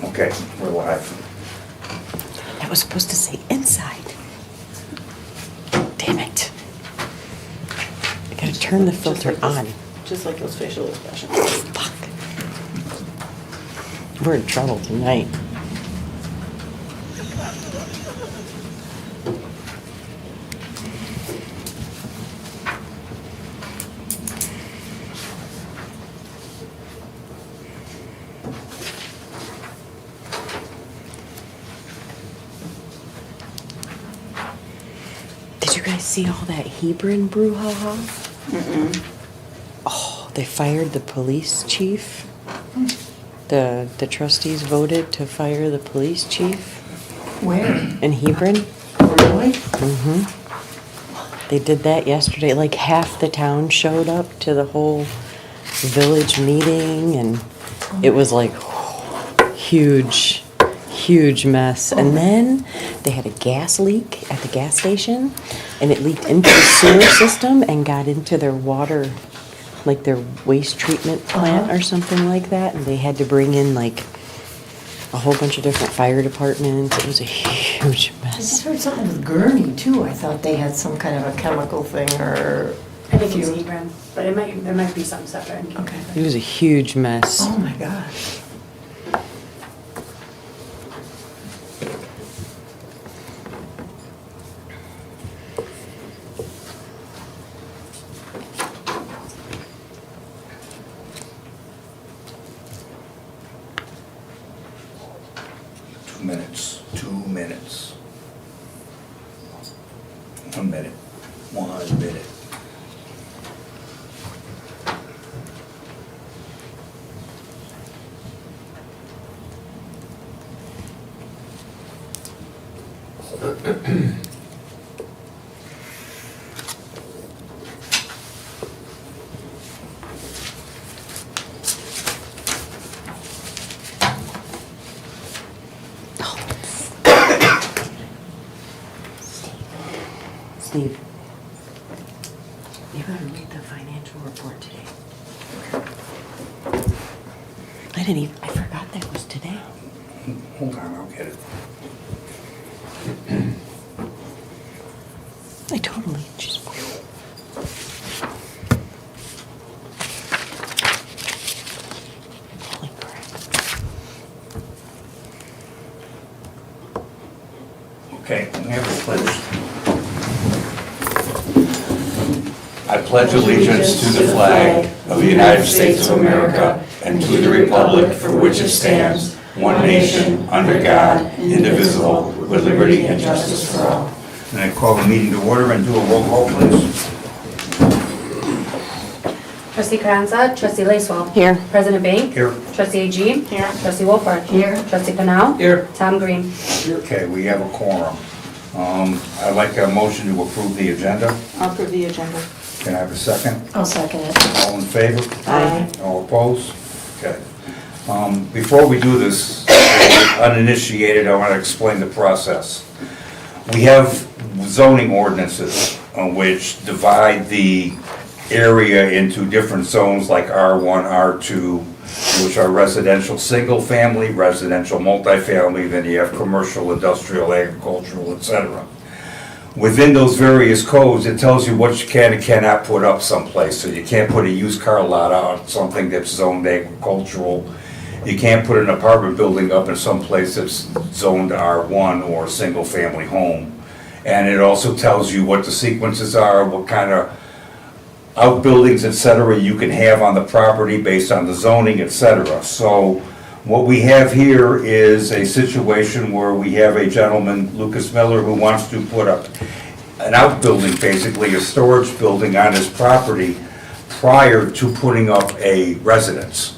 Okay, we're live. That was supposed to say inside. Damn it. I gotta turn the filter on. Just like those facial expressions. Fuck. We're in trouble tonight. Did you guys see all that Hebron brouhaha? Oh, they fired the police chief. The trustees voted to fire the police chief Where? in Hebron. Really? They did that yesterday. Like half the town showed up to the whole village meeting, and it was like huge, huge mess. And then they had a gas leak at the gas station, and it leaked into the sewer system and got into their water, like their waste treatment plant or something like that. And they had to bring in like a whole bunch of different fire departments. It was a huge I just mess. heard something with Gurney too. I thought they had some kind of a chemical thing or. I think it's Hebron, but there might be something separate. Okay. It was a huge mess. Oh my gosh. Two minutes. 1 minute. 1 minute. Steve, you gotta read the financial report today. I forgot that was today. Hold on, I'll get it. I totally just. Holy crap. Okay, we have a pledge. I pledge allegiance to the flag of the United States of America and to the republic for which it stands, one nation, under God, indivisible, with liberty and justice for all. And I call the meeting to order and do a roll call, please. Trustee Carranza, Trustee Lacewell. Here. President Bank. Here. Trustee Agee. Here. Trustee Wolford. Here. Trustee Canal. Here. Tom Green. Okay, we have a quorum. I'd like a motion to approve the agenda. I'll approve the agenda. Can I have a second? I'll second it. All in favor? Aye. All opposed? Okay. Before we do this, uninitiated, I want to explain the process. We have zoning ordinances which divide the area into different zones like R1, R2, which are residential single-family, residential multifamily, then you have commercial, industrial, agricultural, etc. Within those various codes, it tells you what you can and cannot put up someplace. So you can't put a used car lot on something that's zoned agricultural. You can't put an apartment building up in some place that's zoned R1 or a single-family home. And it also tells you what the sequences are, what kind of outbuildings, etc., you can have on the property based on the zoning, etc. So what we have here is a situation where we have a gentleman, Lucas Miller, who wants to put up an outbuilding, basically a storage building on his property prior to putting up a residence.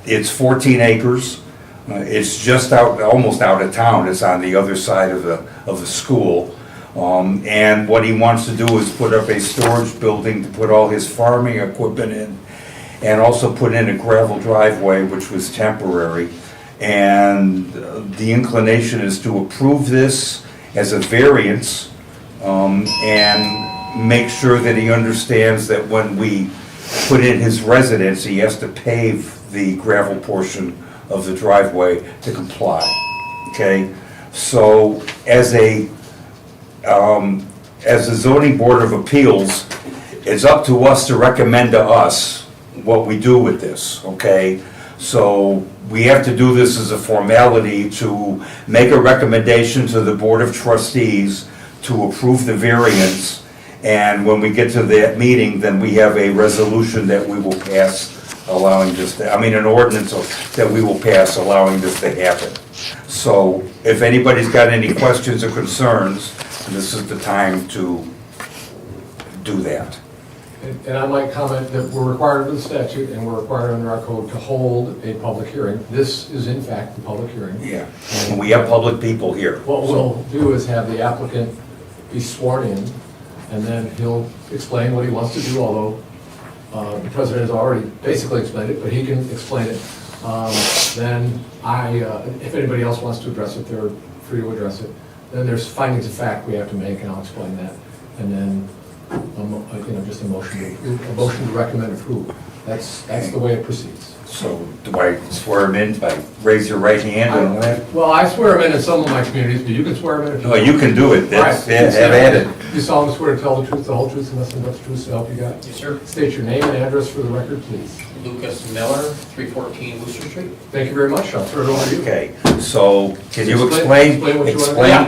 It's 14 acres. It's just almost out of town. It's on the other side of the school. And what he wants to do is put up a storage building to put all his farming equipment in, and also put in a gravel driveway, which was temporary. And the inclination is to approve this as a variance and make sure that he understands that when we put in his residence, he has to pave the gravel portion of the driveway to comply, okay? So as a zoning board of appeals, it's up to us to recommend to us what we do with this, okay? So we have to do this as a formality to make a recommendation to the Board of Trustees to approve the variance. And when we get to that meeting, then we have a resolution that we will pass allowing this, an ordinance that we will pass allowing this to happen. So if anybody's got any questions or concerns, this is the time to do that. And I might comment that we're required under the statute and we're required under our code to hold a public hearing. This is in fact the public hearing. Yeah, and we have public people here. What we'll do is have the applicant be sworn in, and then he'll explain what he wants to do, although the president has already basically explained it, but he can explain it. Then if anybody else wants to address it, they're free to address it. Then there's findings of fact we have to make, and I'll explain that. And then, just a motion to recommend approval. That's the way it proceeds. So do I swear him in by raise your right hand and that? Well, I swear him in some of my communities, but you can swear him in if you No, you can do it. That's, All right. have at it. You solemnly swear to tell the truth, the whole truth, and nothing but the truth, so help you God? Yes, sir. State your name and address for the record, please. Lucas Miller, 314 Worcester Street. Thank you very much. I'll turn it over to you. Okay, so can you Explain what you wanna- explain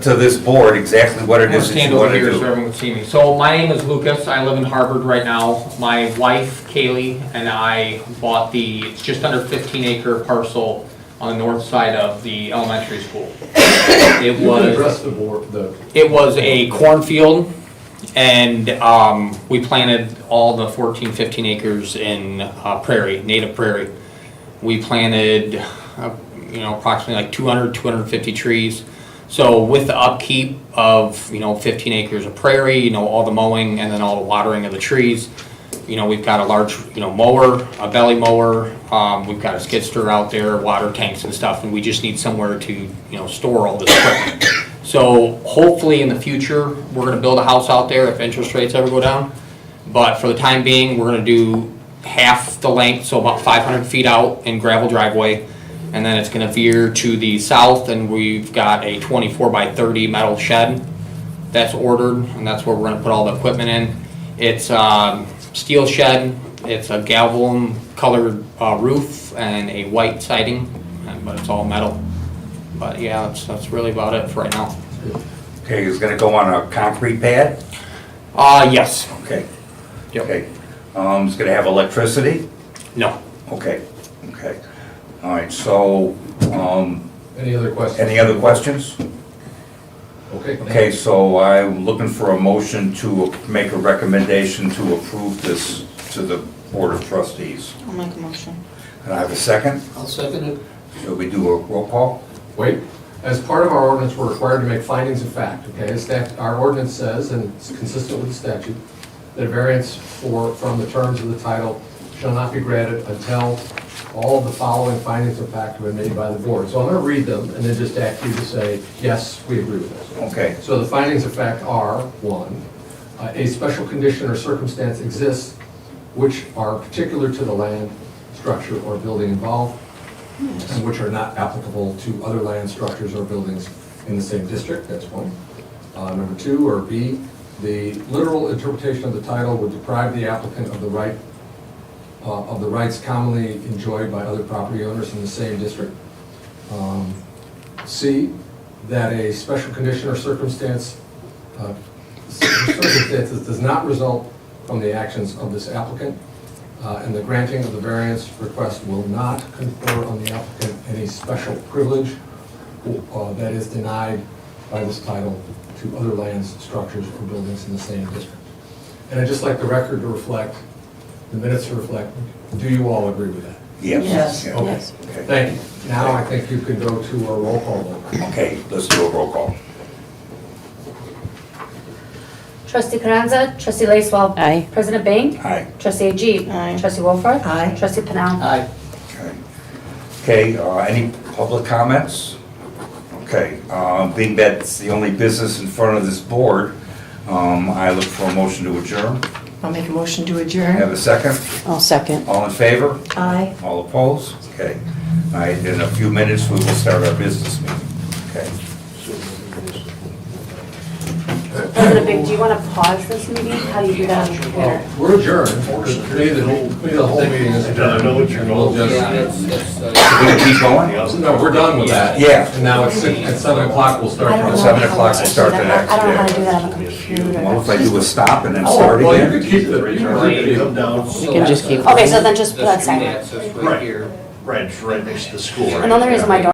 to this board exactly what it I'm gonna is that stand you over want to here so do? everyone can see me. So my name is Lucas. I live in Harvard right now. My wife, Kaylee, and I bought it's just under 15-acre parcel on the north side of the elementary school. It You can was, address the board, it was a cornfield, and we planted all the 14, 15 acres in prairie, native prairie. We planted, approximately like 200, 250 trees. So with the upkeep of, 15 acres of prairie, all the mowing and then all the watering of the trees, we've got a large, mower, a belly mower, we've got a skid steer out there, water tanks and stuff, and we just need somewhere to, store all this equipment. So hopefully in the future, we're gonna build a house out there if interest rates ever go down. But for the time being, we're gonna do half the length, so about 500 feet out in gravel driveway. And then it's gonna veer to the south, and we've got a 24 by 30 metal shed that's ordered, and that's where we're gonna put all the equipment in. It's steel shed, it's a galvanum colored roof and a white siding, but it's all metal. But yeah, that's really about it for right now. Okay, it's gonna go on a concrete pad? Yes. Okay, Yep. okay. It's gonna have electricity? No. Okay, okay. All right, so, any other questions? any other questions? Okay. Okay, so I'm looking for a motion to make a recommendation to approve this to the Board of Trustees. I'll make a motion. Can I have a second? I'll second it. Shall we do a roll call? Wait, as part of our ordinance, we're required to make findings of fact, okay? Our ordinance says, and it's consistent with the statute, that a variance from the terms of the title shall not be granted until all of the following findings of fact have been made by the board. So I'm gonna read them and then just ask you to say, yes, we agree with this. Okay, So the findings of fact are, one, a special condition or circumstance exists which are particular to the land, structure, or building involved, and which are not applicable to other land, structures, or buildings in the same district, that's one. Number two, or B, the literal interpretation of the title would deprive the applicant of the rights commonly enjoyed by other property owners in the same district. C, that a special condition or circumstances does not result from the actions of this applicant, and the granting of the variance request will not confer on the applicant any special privilege that is denied by this title to other lands, structures, or buildings in the same district. And I'd just like the record to reflect, the minutes to reflect, do you all agree with that? yes. Yes. Yeah. Okay. Okay. Thank you. Now I think you can go to a roll call vote. Okay, let's do a roll call. Trustee Carranza, trustee Lacewell. Aye. President Bing. Aye. Trustee Ajit. Aye. Trustee Wolford. Aye. Trustee Pennell. Aye. Okay, any public comments? Okay, being that it's the only business in front of this board, I look for a motion to adjourn. I'll make a motion to Have adjourn. a second? I'll second. All in favor? Aye. All opposed? Okay. All right, in a few minutes, we will start our business meeting, okay? President Big, do you want to pause this meeting? How do you do that on the computer? Well, we're adjourned, because today the whole meeting is adjourned. And we'll just, We can keep going? no, we're done with that. Yeah. And now it's at 7 o'clock, we'll start. I don't At know 7 how o'clock, to we'll start the do that. next, I don't know how yeah. to do that on the computer. Well, if I do a stop and then Oh, start well, you again? can keep the, you can Come down. You can just keep. Okay, so then just put that The second. access right here. Right, it's right next to the school. And the only reason my door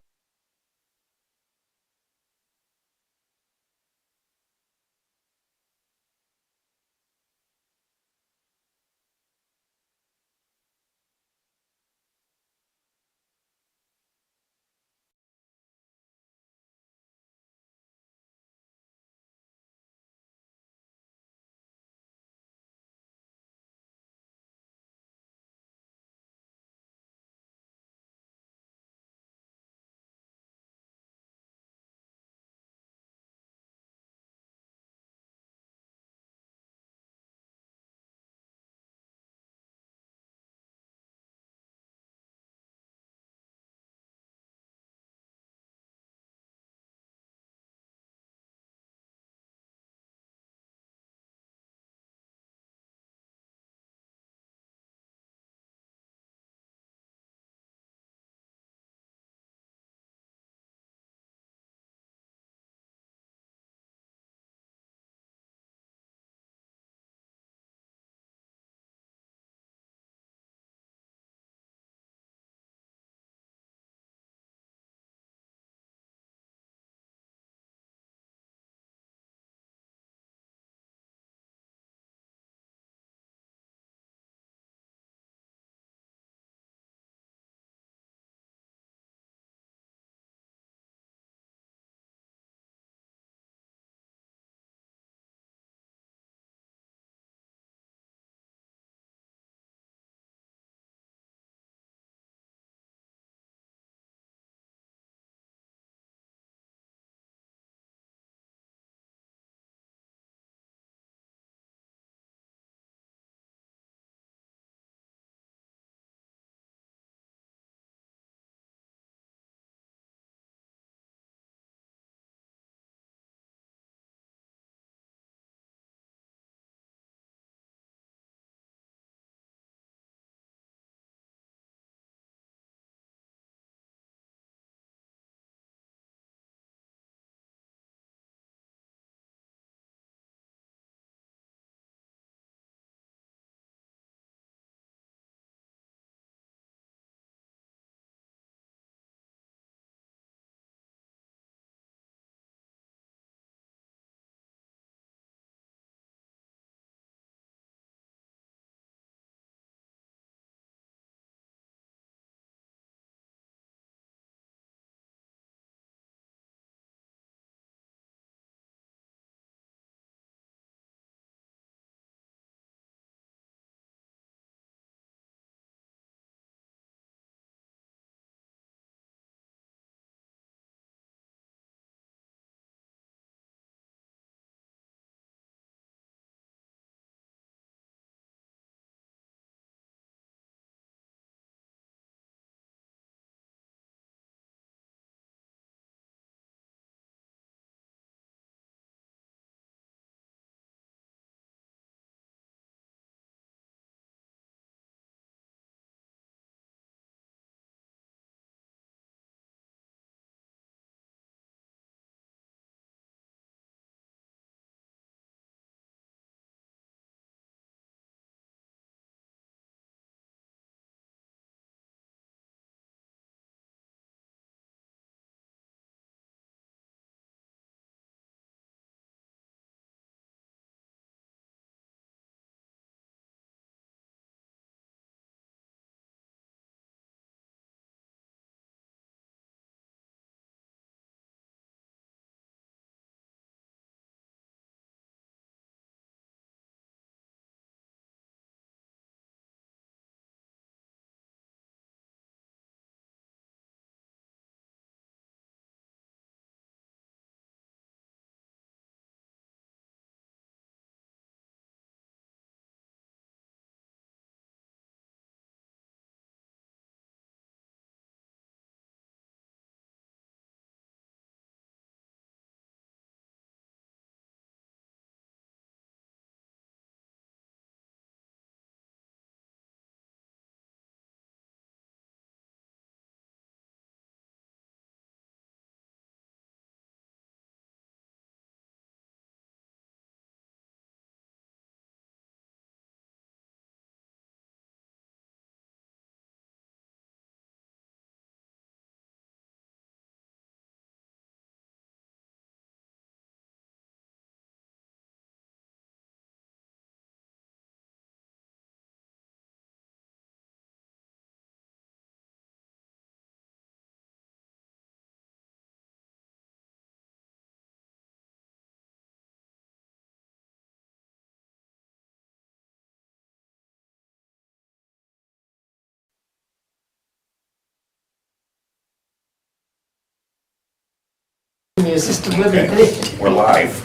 assisted living. Okay, we're live.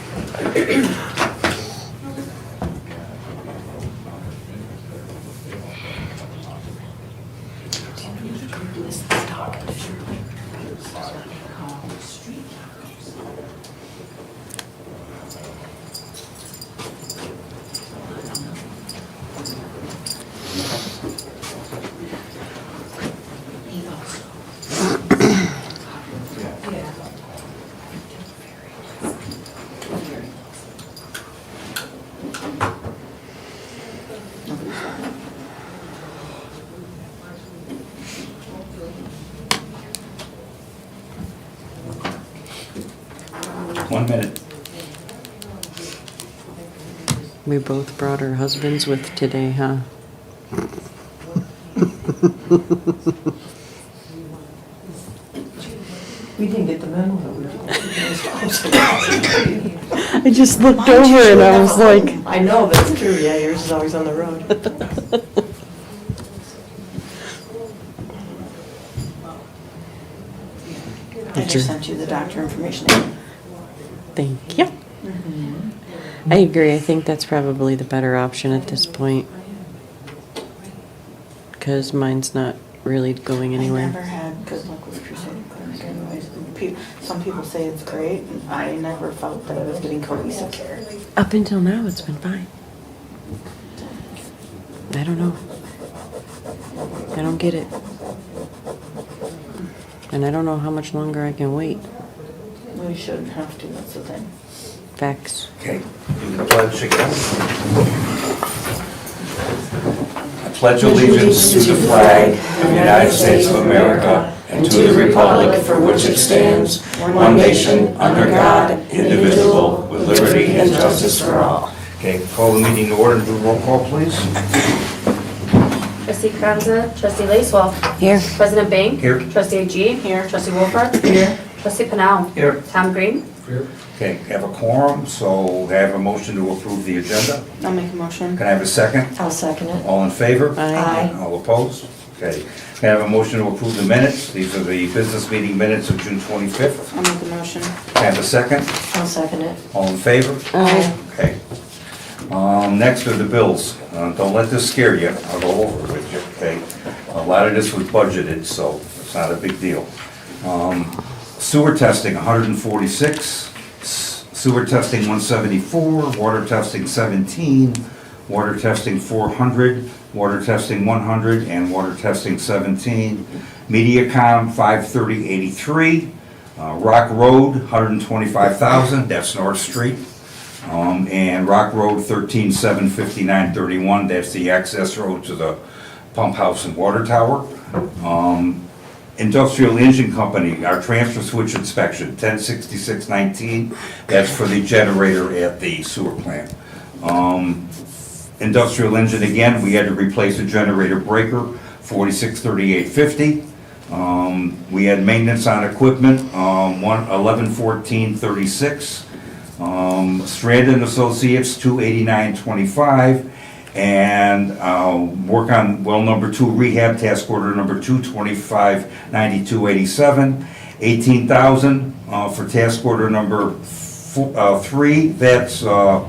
One minute. We both brought our husbands with today, huh? We didn't get the memo, though. We did. I just looked over and I was like, I know, that's true, yeah, yours is always on the road. I just sent you the doctor information. thank you. I agree. I think that's probably the better option at this point. Because mine's not really going I anywhere. never had good luck with Crusade Clinic anyways. Some people say it's great, and I never felt that I was getting cohesive care. Up until now, it's been fine. I don't know. I don't get it. And I don't know how much longer I can wait. We shouldn't have to, that's the thing. Facts. Okay, do the pledge again. I pledge allegiance to the flag of the United States of America and to the republic for which it stands, one nation, under God, indivisible, with liberty and justice for all. Okay, call the meeting to order and do a roll call, please. Trustee Kranza, trustee Lacewell, Here. President Bing. Here. Trustee G. Here. Trustee Wolford. Here. Trustee Pennell. Here. Tom Green. Here. Okay, have a quorum, so have a motion to approve the agenda. I'll make a motion. Can I have a second? I'll second it. All in favor? Aye. All opposed? Okay. Can I have a motion to approve the minutes? These are the business meeting minutes of June 25th. I'll make a motion. Can I have a second? I'll second it. All in favor? Aye. Okay. Next are the bills. Don't let this scare you. I'll go over it with you, okay? A lot of this was budgeted, so it's not a big deal. Sewer testing, 146. Sewer testing, 174. Water testing, 17. Water testing, 400. Water testing, 100. And water testing, 17. MediaCom, 530.83. Rock Road, 125,000. That's North Street. And Rock Road 13,759.31, that's the access road to the pump house and water tower. Industrial Engine Company, our transfer switch inspection, 106619, that's for the generator at the sewer plant. Industrial Engine, again, we had to replace a generator breaker, 4638.50. We had maintenance on equipment, 1114.36. Strand and Associates, 289.25, and work on well number 2 rehab, task order number 2, 2592.87, 18,000 for task order number 3. That's the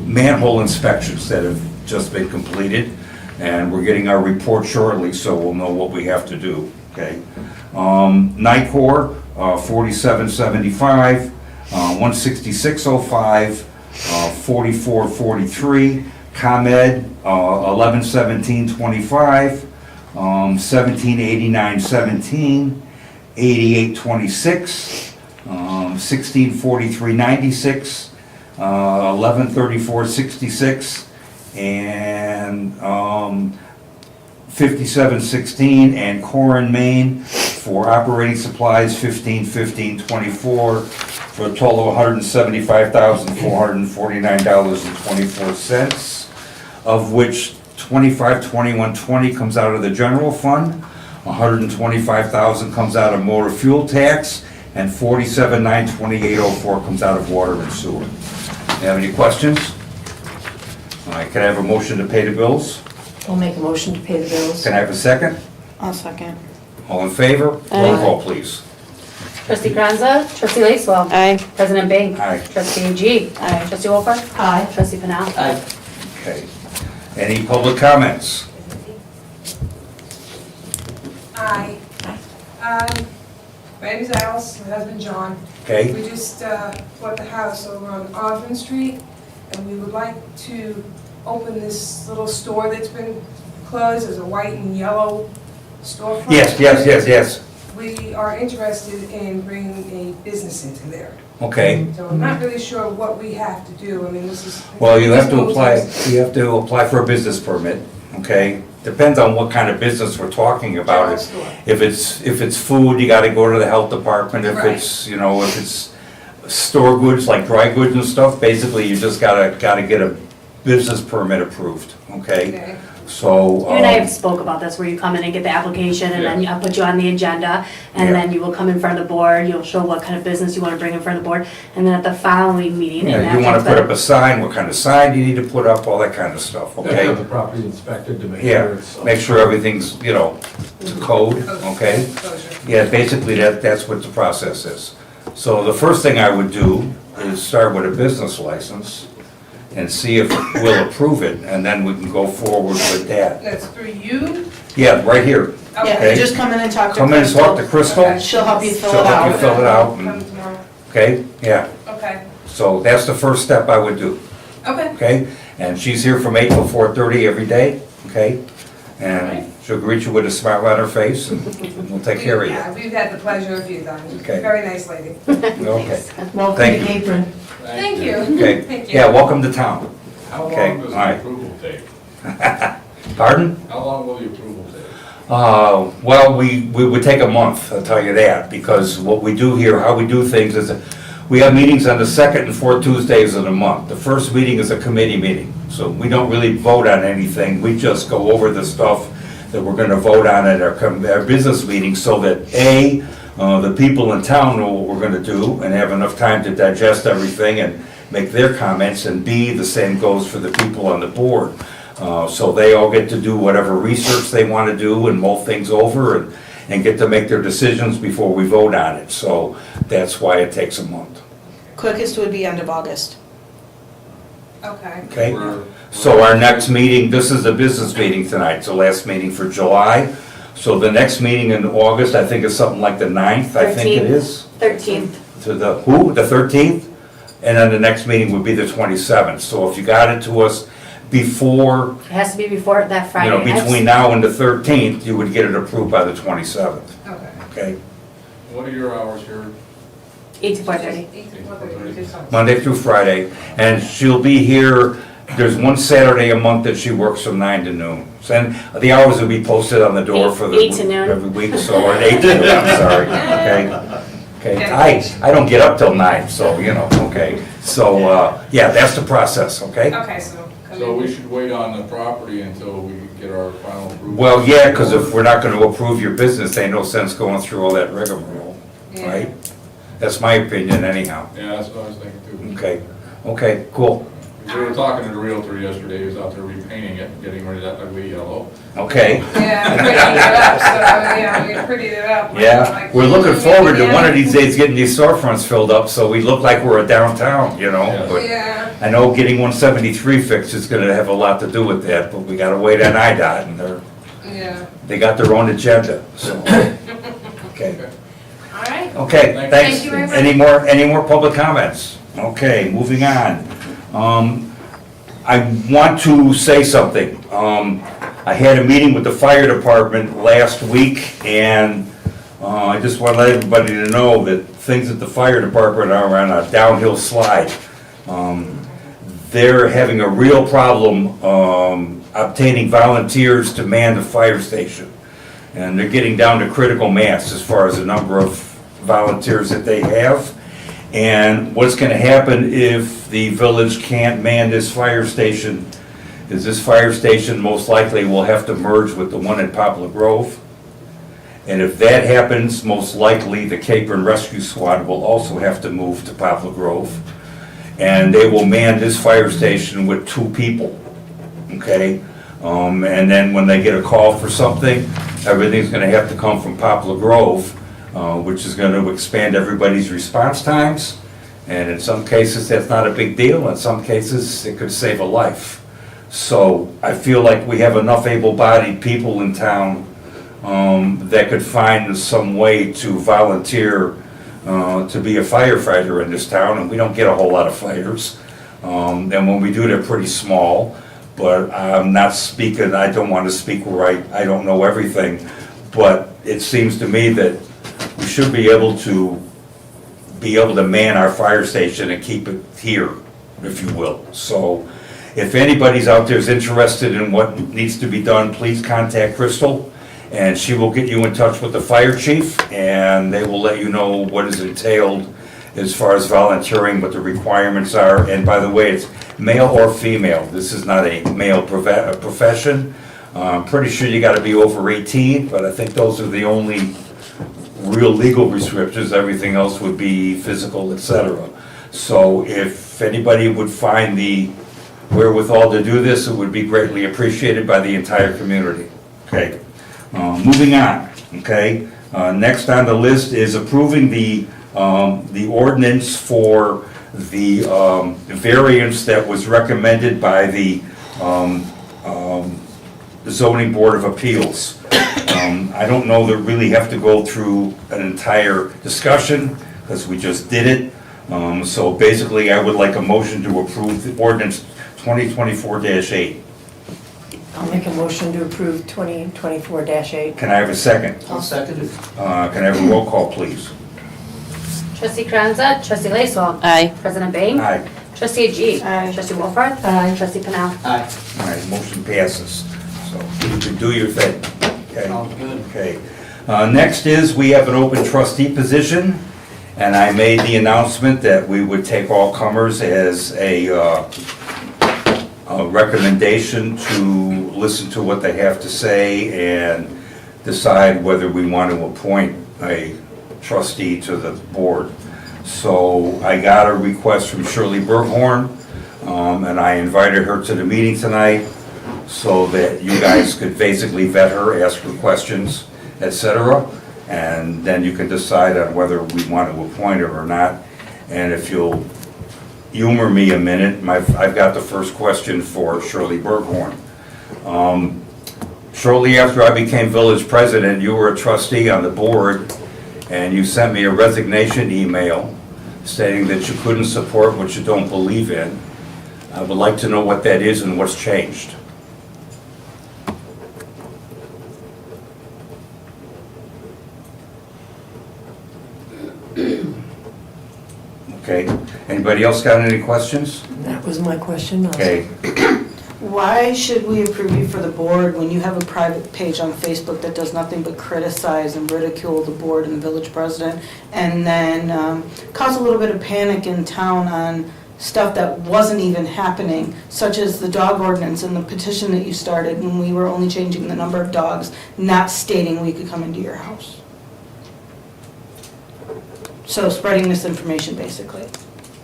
manhole inspections that have just been completed, and we're getting our report shortly, so we'll know what we have to do. Okay, Nicor, 4775. 16605, 4443, ComEd, 111725, 178917, 8826, 164396, 113466, and 5716, and Corin, Maine, for operating supplies, 151524, for a total of $175,449.24, of which $252120 comes out of the general fund, $125,000 comes out of motor fuel tax, and $47,928.04 comes out of water and sewer. You have any questions? All right, can I have a motion to pay the bills? I'll make a motion to pay the bills. Can I have a second? I'll second. All in favor? Aye. Roll call, please. Trustee Granza? Trustee Lacewell? Aye. President Bing? Aye. Trustee G? Aye. Trustee Wolfer? Aye. Trustee Pennell? Okay. Any public comments? Hi. My name is Alice, my husband John. Okay, We just bought the house over on Osmond Street, and we would like to open this little store that's been closed. There's a white and yellow storefront. yes. We are interested in bringing a business into there. Okay. So I'm not really sure what we have to do. I mean, this is. Well, you have to apply for a business permit, okay? Depends on what kind of business we're talking about. General store. If it's food, you gotta go to the health department. If Right. it's, if it's store goods, like dry goods and stuff, basically you just gotta get a business permit approved, okay? Okay. So. You and I have spoke about this, where you come in and get the application, and then I'll put you on the agenda, and Yeah. then you will come in front of the board, you'll show what kind of business you want to bring in front of the board, and then at the following meeting. and Yeah, you wanna after- put up a sign, what kind of sign you need to put up, all that kind of stuff, Have okay? the property inspected to make Yeah, sure it's. make sure everything's, to code, okay? Closure. Yeah, basically, that's what the process is. So the first thing I would do is start with a business license and see if we'll approve it, and then we can go forward with that. That's through you? Yeah, right here. Yeah, Okay. you just come in and talk to Come in and talk to Crystal. Crystal, She'll help you fill She'll it help you out. fill it out, Come and- tomorrow. okay? Yeah, Okay, so that's the first step I would do, okay. okay? And she's here from 8 till 4:30 every day, okay? And she'll greet you with a smile on her face, and we'll take care of you. Yeah, we've had the pleasure of you, Don. Okay. Very nice lady. Okay, Welcome Thank to you. Capron. Thank you. okay. Thank you. Yeah, welcome to town. How Okay, long does all right. the approval take? Pardon? How long will the approval take? Well, we would take a month, I'll tell you that, because what we do here, how we do things is, we have meetings on the second and fourth Tuesdays of the month. The first meeting is a committee meeting, so we don't really vote on anything, we just go over the stuff that we're gonna vote on at our business meeting, so that A, the people in town know what we're gonna do, and have enough time to digest everything and make their comments, and B, the same goes for the people on the board. So they all get to do whatever research they want to do and mull things over and get to make their decisions before we vote on it. So that's why it takes a month, Quickest would be end of August. Okay. okay? We're- So our next meeting, this is the business meeting tonight, it's the last meeting for July. So the next meeting in August, I think is something like the 9th, I think it 13th. is. 13th. To the, who, the 13th? And then the next meeting would be the 27th. So if you got it to us before, It has to be before that Friday. between now and the 13th, you would get it approved by the 27th, Okay. okay? What are your hours here? 8 to 4:30. 8 to 4:30. Monday through Friday, and she'll be here, there's one Saturday a month that she works from 9 to noon. And the hours will be posted on the door for the. 8 to noon. Every week, so, or 8 to noon, I'm sorry, okay? Okay, I don't get up till 9, so, okay. So, yeah, that's the process, okay? Okay, so. come So in. we should wait on the property until we get our final approval? Well, yeah, because if we're not gonna approve your business, ain't no sense going through all that rigmarole, Yeah. right? That's my opinion anyhow, Yeah, that's what I was thinking too. okay, cool, We were talking to the realtor yesterday, he was out there repainting it, getting rid of that ugly yellow. okay. Yeah, prettied it up, so, yeah, we prettied it up. Yeah, Like, we're looking forward to one of yeah. these days getting these storefronts filled up, so we look like we're a downtown, Yeah. but Yeah, I know getting 173 fixed is gonna have a lot to do with that, but we gotta wait on IDOT, and yeah. they got their own agenda, so. Okay, All right. okay, Thank thanks. you very much. Any more public comments? Okay, moving on. I want to say something. I had a meeting with the fire department last week, and I just want to let everybody to know that things at the fire department are on a downhill slide. They're having a real problem obtaining volunteers to man the fire station. And they're getting down to critical mass as far as the number of volunteers that they have. And what's gonna happen if the village can't man this fire station, is this fire station most likely will have to merge with the one in Poplar Grove. And if that happens, most likely the Capron Rescue Squad will also have to move to Poplar Grove. And they will man this fire station with 2 people, okay? And then when they get a call for something, everything's gonna have to come from Poplar Grove, which is gonna expand everybody's response times. And in some cases, that's not a big deal. In some cases, it could save a life. So I feel like we have enough able-bodied people in town that could find some way to volunteer to be a firefighter in this town, and we don't get a whole lot of fires. And when we do, they're pretty small, but I'm not speaking, I don't want to speak where I don't know everything, but it seems to me that we should be able to man our fire station and keep it here, if you will. So if anybody's out there is interested in what needs to be done, please contact Crystal, and she will get you in touch with the fire chief, and they will let you know what is entailed as far as volunteering, what the requirements are. And by the way, it's male or female. This is not a male profession. I'm pretty sure you gotta be over 18, but I think those are the only real legal restrictions. Everything else would be physical, etc. So if anybody would find the wherewithal to do this, it would be greatly appreciated by the entire community. Okay, moving on, okay? Next on the list is approving the ordinance for the variance that was recommended by the Zoning Board of Appeals. I don't know that really have to go through an entire discussion, because we just did it. So basically, I would like a motion to approve the ordinance 2024-8. I'll make a motion to approve 2024-8. Can I have a second? I'll second it. Can I have a roll call, please? Trustee Kranza, trustee Laiswell. Aye. President Bain. Aye. Trustee G. Aye. Trustee Wolford. Aye. Trustee Pennell. Aye. All right, motion passes. So you can do your thing. Okay? Sounds good. Okay. Next is, we have an open trustee position, and I made the announcement that we would take all comers as a recommendation to listen to what they have to say and decide whether we want to appoint a trustee to the board. So I got a request from Shirley Berghorn, and I invited her to the meeting tonight so that you guys could basically vet her, ask her questions, etc. And then you can decide on whether we want to appoint her or not. And if you'll humor me a minute, I've got the first question for Shirley Berghorn. Shortly after I became village president, you were a trustee on the board, and you sent me a resignation email stating that you couldn't support what you don't believe in. I would like to know what that is and what's changed. Okay, anybody else got any questions? That was my question. Okay, Why should we approve you for the board when you have a private page on Facebook that does nothing but criticize and ridicule the board and the village president, and then cause a little bit of panic in town on stuff that wasn't even happening, such as the dog ordinance and the petition that you started when we were only changing the number of dogs, not stating we could come into your house? So spreading misinformation, basically.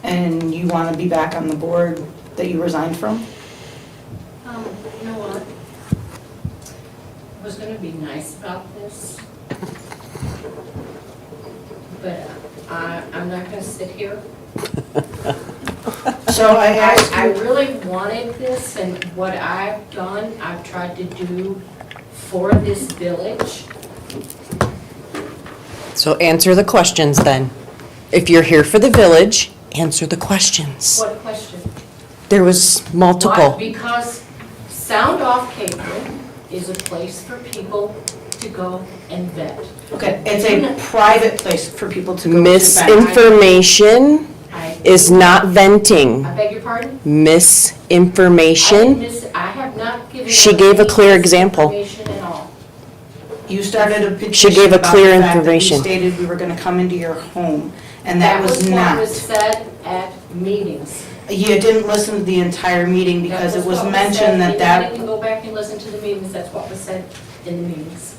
And you want to be back on the board that you resigned from? You know what? I was gonna be nice about this, but I'm not gonna sit here. So I asked I you, really wanted this, and what I've done, I've tried to do for this village. So answer the questions then. If you're here for the village, answer the questions. What question? There was Why? multiple. Because Sound Off Capron is a place for people to go and vet. okay, it's a private place for people to go to vet. Misinformation I is not venting. I beg your pardon? Misinformation. I have not given. She gave a any clear example. Information at all. You started a petition She gave a about clear the fact that information. we stated we were gonna come into your home, and that was what not. was said at meetings. You didn't listen to the entire meeting because it was what mentioned said. that Anybody can go back and listen to the meetings, that's what was said in the meetings.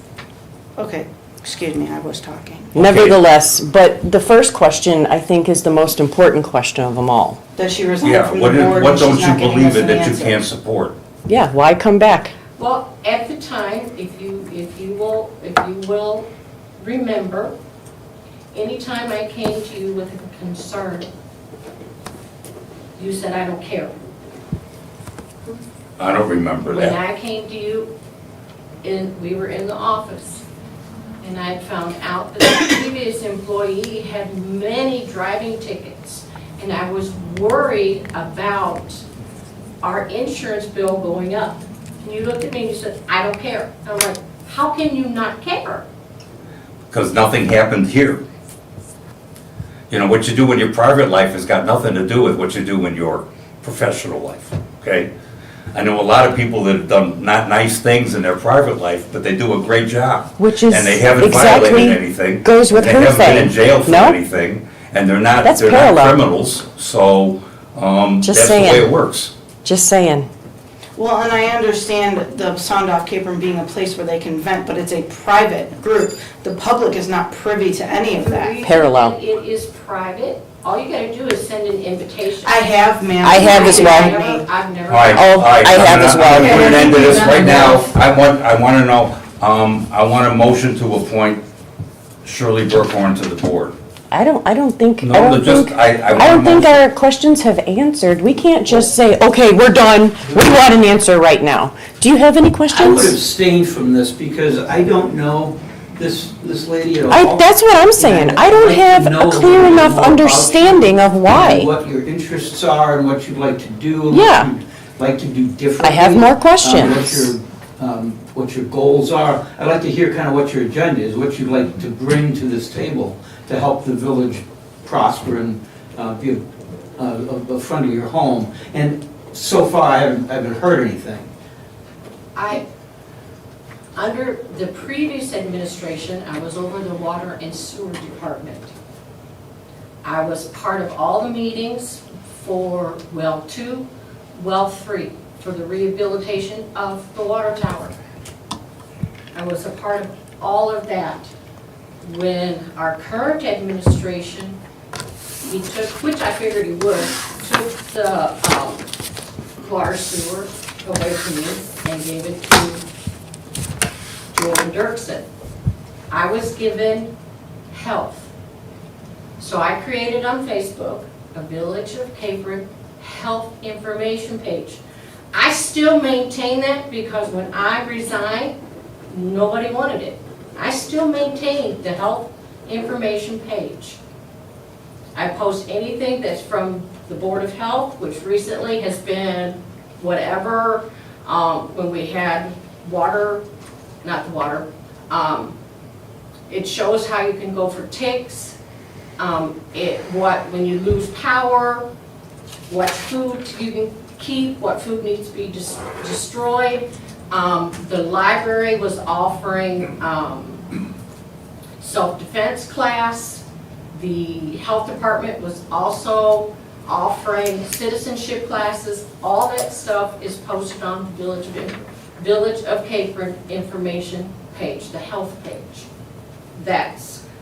Okay, excuse me, I was talking. Nevertheless, but the first question, I think, is the most important question of them all. That she resigned yeah, from the what board what and don't she's you not giving believe us in an that you answer. can't support? Yeah, why come back? Well, at the time, if you will remember, anytime I came to you with a concern, you said, I don't care. I don't remember When that. I came to you, we were in the office, and I had found out that the previous employee had many driving tickets, and I was worried about our insurance bill going up. And you looked at me and you said, I don't care. And I'm like, how can you not care? Because nothing happened here. You know, what you do in your private life has got nothing to do with what you do in your professional life, okay? I know a lot of people that have done not nice things in their private life, but they do a great job. Which is And they haven't exactly violated anything. goes with They her haven't been in thing. jail for No? anything, and they're not That's parallel. criminals, so, Just that's the way saying. it works. Just saying. Well, and I understand the Sound Off Capron being a place where they can vent, but it's a private group. The public is not privy to any of The that. reason Parallel. that it is private, all you gotta do is send an invitation. I have, ma'am. I have as well. I've never. All right, Oh, all right, I have as well. I'm gonna put an end to this right now. I wanna know, I want a motion to appoint Shirley Burkhorn to the board. I don't think, No, I don't just- think, I I want don't a think motion. our questions have answered. We can't just say, okay, we're done. We want an answer right now. Do you have any I would questions? abstain from this because I don't know this lady at all. That's what I'm saying. And I don't I'd like to have know a a clear little bit enough more about you understanding of and why. what your interests are and what you'd like to do. And Yeah. what you'd like to do differently. I have more questions. What your goals are. I'd like to hear kind of what your agenda is, what you'd like to bring to this table to help the village prosper and be a friend of your home. And so far, I haven't heard anything. Under the previous administration, I was over the water and sewer department. I was part of all the meetings for well 2, well 3, for the rehabilitation of the water tower. I was a part of all of that. When our current administration, he took, which I figured he would, took the water sewer away from me and gave it to Jordan Dirksen. I was given health. So I created on Facebook a Village of Capron health information page. I still maintain that because when I resigned, nobody wanted it. I still maintain the health information page. I post anything that's from the Board of Health, which recently has been whatever, when we had water, not the water, it shows how you can go for ticks, when you lose power, what food you can keep, what food needs to be destroyed. The library was offering self-defense class. The health department was also offering citizenship classes. All that stuff is posted on the Village of Capron information page, the health page.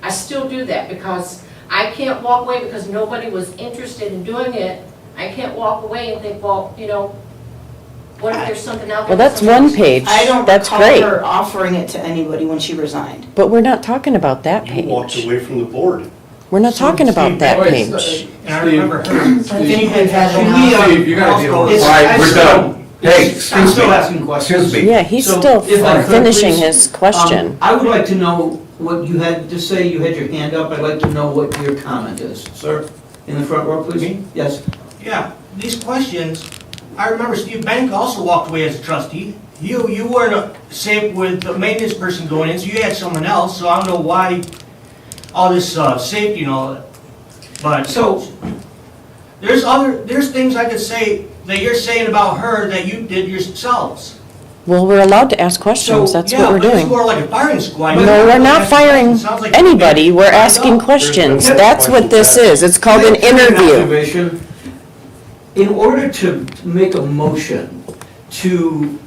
I still do that because I can't walk away because nobody was interested in doing it. I can't walk away and think, well, you know, what if there's something out there? Well, that's one page. I don't That's recall great. her offering it to anybody when she resigned. But we're not talking about that You walked page. away from the board. We're not talking about that Wait, page. And I remember her. Steve, you gotta deal with It's- All right, we're I done. Hey, I'm excuse still me. asking questions. Excuse me. Yeah, he's So, still if I could, finishing please, his question. I would like to know what you had to say. You had your hand up. I'd like to know what your comment is. Sir, in the front row, please. Me? Yes. Yeah, these questions, I remember Steve Bank also walked away as a trustee. You weren't safe with the maintenance person going in, so you had someone else, so I don't know why all this safety and all that. But, So, there's things I could say that you're saying about her that you did yourselves. Well, we're allowed to ask questions. That's what we're Yeah, but doing. it's more like a firing squad. No, we're not firing Sounds like- anybody. We're I know. asking questions. That's what this is. It's called an Can I make interview. observation? In order to make a motion to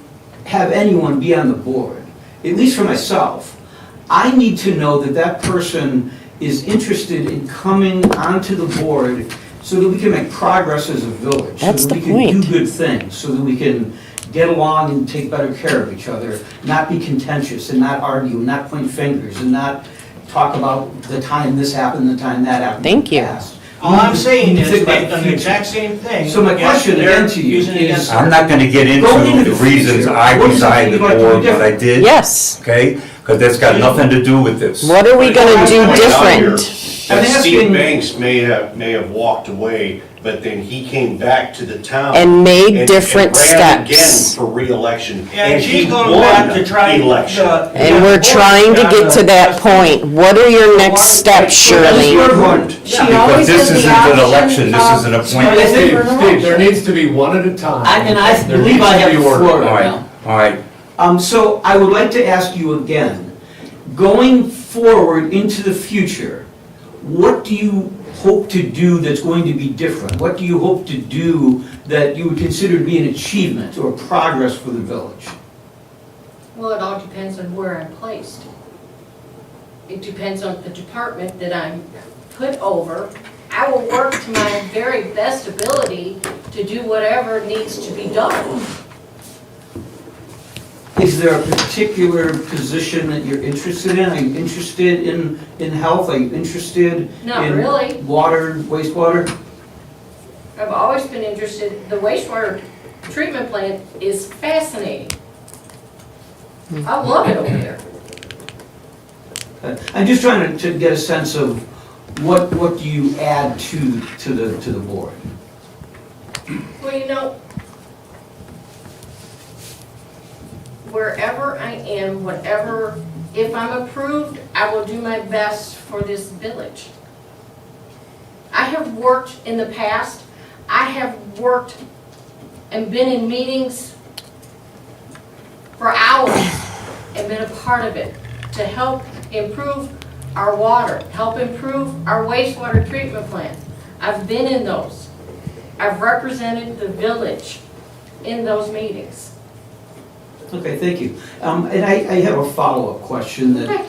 have anyone be on the board, at least for myself, I need to know that that person is interested in coming onto the board so that we can make progress as a village. That's So that the we can point. do good things, so that we can get along and take better care of each other, not be contentious and not argue and not point fingers and not talk about the time this happened, the time that happened. Thank you. in the past. All I'm saying is, Think about they've the done the future. exact same thing. So my question They're again to you using it is- against- I'm not gonna get Going into into the the reasons future, I what is resigned the something you'd like to board, do what I different? did. Yes. Okay, because that's got nothing to do with this. What are we gonna do different? I'm And Steve asking- Banks may have walked away, but then he came back to the town. And made different ran again steps. for reelection. Yeah, and she's he going won back to try the election. And we're trying to get to that point. What are your next steps, Shirley? She Because always this has the isn't an option election, this of is an I appointment. think- Steve, there needs to be one at a time. And I There believe needs I to have be the order. floor All right right, now. all right. So I would like to ask you again, going forward into the future, what do you hope to do that's going to be different? What do you hope to do that you would consider to be an achievement or progress for the village? Well, it all depends on where I'm placed. It depends on the department that I'm put over. I will work to my very best ability to do whatever needs to be done. Is there a particular position that you're interested in? Are you interested in health? Are you interested Not in really. water, wastewater? I've always been interested, the wastewater treatment plant is fascinating. I love it over there. I'm just trying to get a sense of what do you add to the board? Well, you know, wherever I am, whatever, if I'm approved, I will do my best for this village. I have worked in the past, I have worked and been in meetings for hours and been a part of it to help improve our water, help improve our wastewater treatment plant. I've been in those. I've represented the village in those meetings. Okay, thank you. And I have a follow-up question that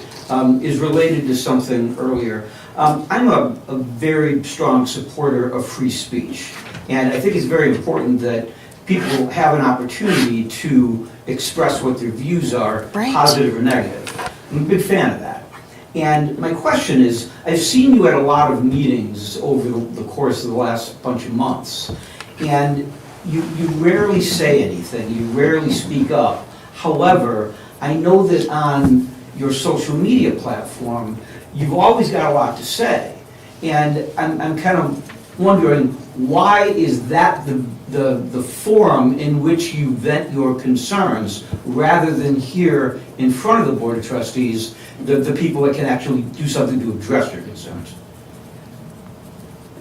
is related to something earlier. I'm a very strong supporter of free speech, and I think it's very important that people have an opportunity to express what their views are, Right. positive or negative. I'm a big fan of that. And my question is, I've seen you at a lot of meetings over the course of the last bunch of months, and you rarely say anything, you rarely speak up. However, I know that on your social media platform, you've always got a lot to say. And I'm kind of wondering, why is that the forum in which you vent your concerns, rather than here in front of the Board of Trustees, the people that can actually do something to address your concerns?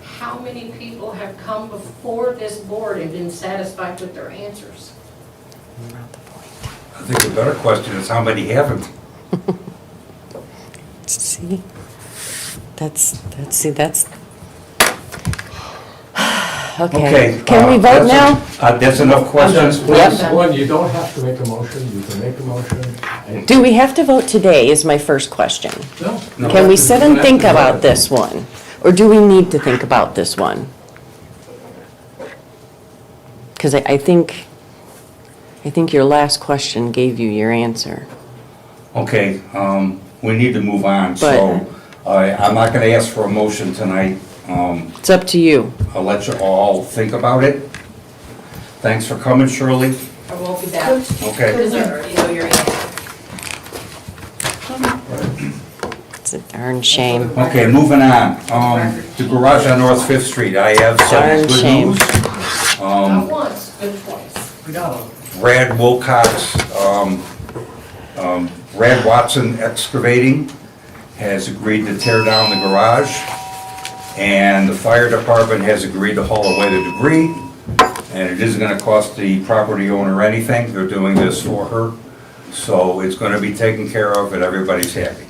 How many people have come before this board and been satisfied with their answers? I think the better question is how many haven't? See, that's. Okay. Okay, can we vote now? That's enough questions, please. One, you don't have to make a motion, you can make a motion. And- Do we have to vote today is my first question. No. Can we sit and think about this one? Or do we need to think about this one? Because I think your last question gave you your answer. Okay, we need to move on, so I'm not gonna ask for a motion tonight. It's up to you. I'll let you all think about it. Thanks for coming, Shirley. I won't be back. Okay. Because I already know your answer. It's a darn shame. Okay, moving on. The garage on North Fifth Street, I have some Darn good shame. news. Not once, but twice. Brad Wilcox, Brad Watson Excavating has agreed to tear down the garage, and the fire department has agreed to haul away the debris, and it isn't gonna cost the property owner anything. They're doing this for her, so it's gonna be taken care of and everybody's happy.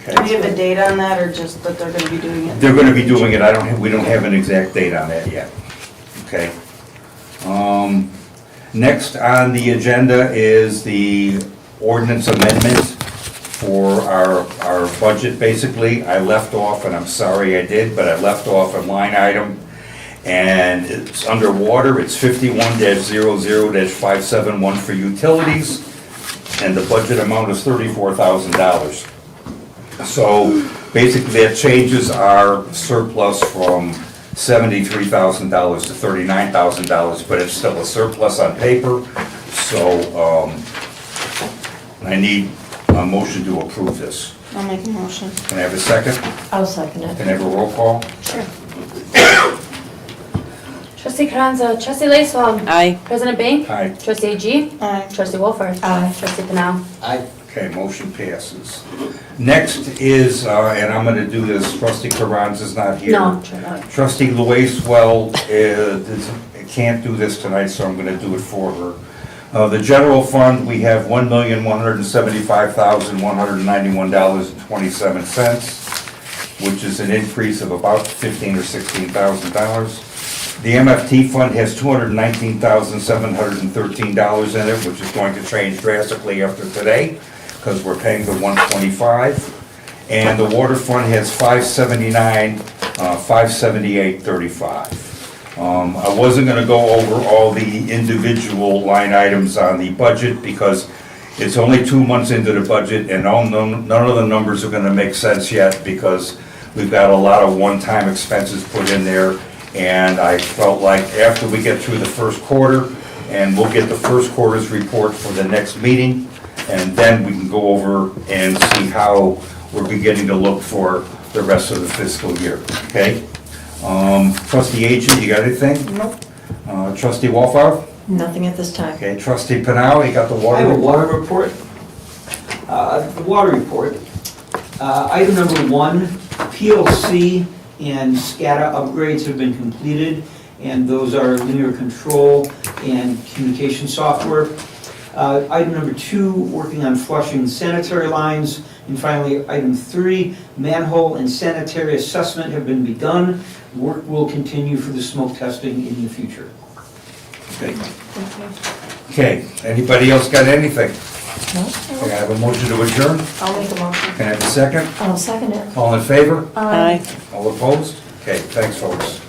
Do you have a date on that, or just that they're gonna be doing it? They're gonna be doing it, we don't have an exact date on that yet, okay? Next on the agenda is the ordinance amendment for our budget, basically. I left off, and I'm sorry I did, but I left off a line item, and it's under water, it's 51-00-571 for utilities, and the budget amount is $34,000. So basically, that changes our surplus from $73,000 to $39,000, but it's still a surplus on paper. So I need a motion to approve this. I'll make a motion. Can I have a second? I'll second it. Can I have a roll call? Sure. Trustee Carranza, trustee Lacewell. Aye. President Bing. Aye. Trustee G. Aye. Trustee Wolford. Aye. Trustee Canal. Okay, motion passes. Next is, and I'm gonna do this, trustee Carranza's not here. No, sure not. Trustee Luiswell can't do this tonight, so I'm gonna do it for her. The general fund, we have $1,175,191.27, which is an increase of about $15,000 or $16,000. The MFT fund has $219,713 in it, which is going to change drastically after today, because we're paying the 125. And the water fund has 579, 578.35. I wasn't gonna go over all the individual line items on the budget, because it's only 2 months into the budget, and none of the numbers are gonna make sense yet, because we've got a lot of one-time expenses put in there. And I felt like after we get through the first quarter, and we'll get the first quarter's report for the next meeting, and then we can go over and see how we're beginning to look for the rest of the fiscal year, okay? Trustee Agee, you got anything? Nope. Trustee Wolfoff? Nothing at this time. Okay, trustee Pinal, you got the I water? have a report? water report. The water report. Item number 1, PLC and SCADA upgrades have been completed, and those are linear control and communication software. Item number 2, working on flushing sanitary lines. And finally, item 3, manhole and sanitary assessment have been begun. Work will continue for the smoke testing in the future. Okay. Okay, anybody else got anything? No? Can I have a motion to adjourn? I'll make a motion. Can I have a second? I'll second it. All in favor? Aye. All opposed? Okay, thanks, folks.